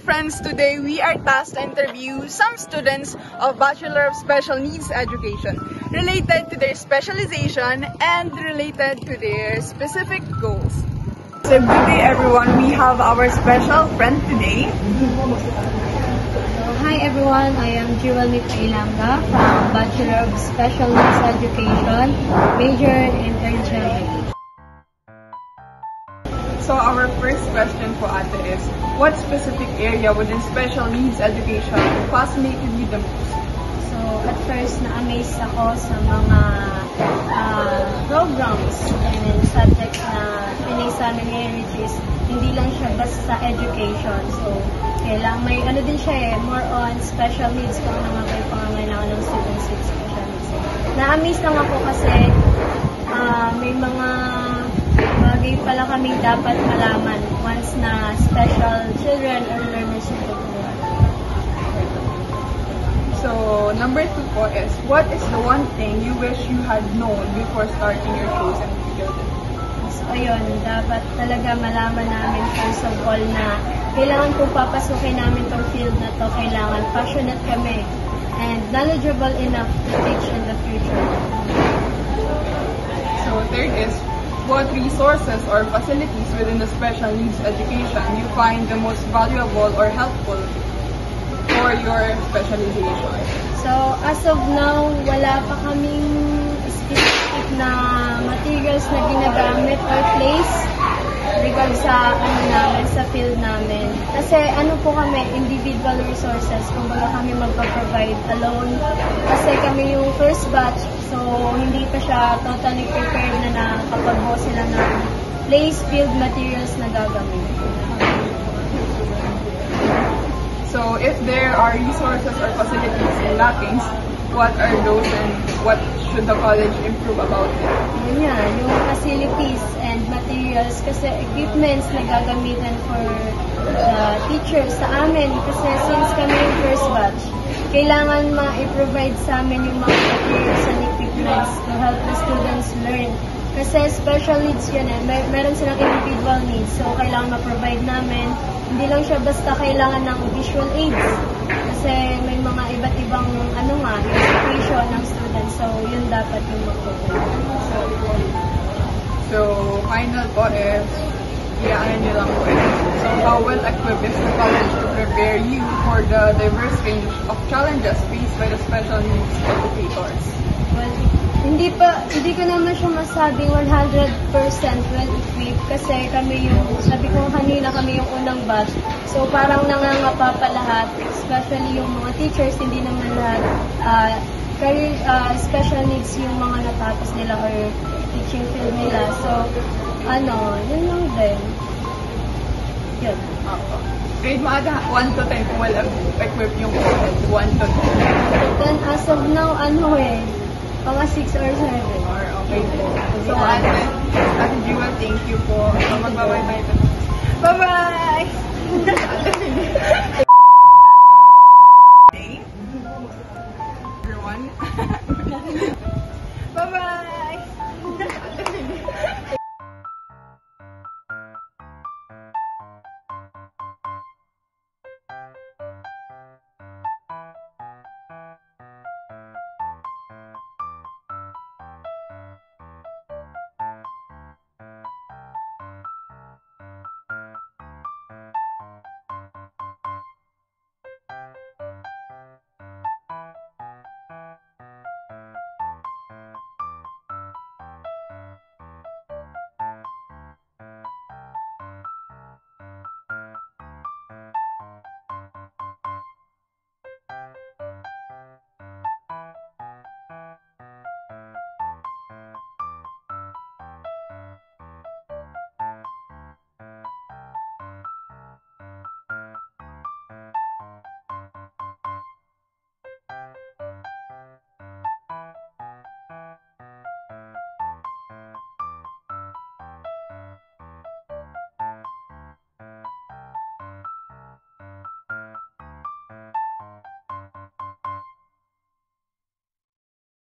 Friends, today we are tasked to interview some students of Bachelor of Special Needs Education related to their specialization and related to their specific goals. So good day everyone, we have our special friend today. Hi everyone, I am Jewel Mitpailanga from Bachelor of Special Needs Education, major in Engineering. So our first question po ate is, what specific area within special needs education fascinated you the most? So at first na-amaze ako sa mga programs and subjects na pinay sa amin ngayon, which is hindi lang siya basta sa education. So kailangan may ano din siya more on special needs kung ano nga may pangangailangan ng students with special needs. Na-amaze lang ako kasi may mga bagay pala kami dapat malaman once na special children or learners yung tuturuan. So, number 2 po is, what is the one thing you wish you had known before starting your chosen field? So, ayun, dapat talaga malaman namin first of all na kailangan kung papasukin namin tong field na to, kailangan passionate kami and knowledgeable enough to teach in the future. So, third is, what resources or facilities within the special needs education you find the most valuable or helpful for your specialization? So, as of now, wala pa kaming specific na materials na ginagamit or place regard sa sa field namin. Kasi po kami, individual resources, kumbaga kami magpa-provide alone. Kasi kami yung first batch, so hindi pa siya totally prepared na nakapag-buo sila ng place, field materials na gagamit. So if there are resources or facilities lacking, what are those and what should the college improve about it? Yun yan, yung facilities and materials kasi equipments na gagamitan for the teachers sa amin kasi since kami yung first batch, kailangan ma-provide sa amin yung mga materials and equipments to help the students learn. Kasi special needs yun meron silang individual needs, so kailangan ma-provide namin. Hindi lang siya basta kailangan ng visual aids. Kasi may mga iba't ibang education ng students, so yun dapat yung mag-provide. So, final po is, nyo lang po so how well equipped is the college to prepare you for the diverse range of challenges faced by the special needs educators? Well, hindi ko naman siya masabing 100% well equipped kasi kami yung, sabi ko kanina, kami yung unang batch. So parang nangangapa pa lahat, especially yung mga teachers, hindi naman lahat special needs yung mga natapos nila or teaching field nila. So, yun lang din. Yun. Grade mo ata 1 to 10 kung well equipped yung 1 to 10. Then as of now, mga 6 or 7. Okay. So, Ate Jewel, thank you po. So, magbabay tayo. Bye-bye!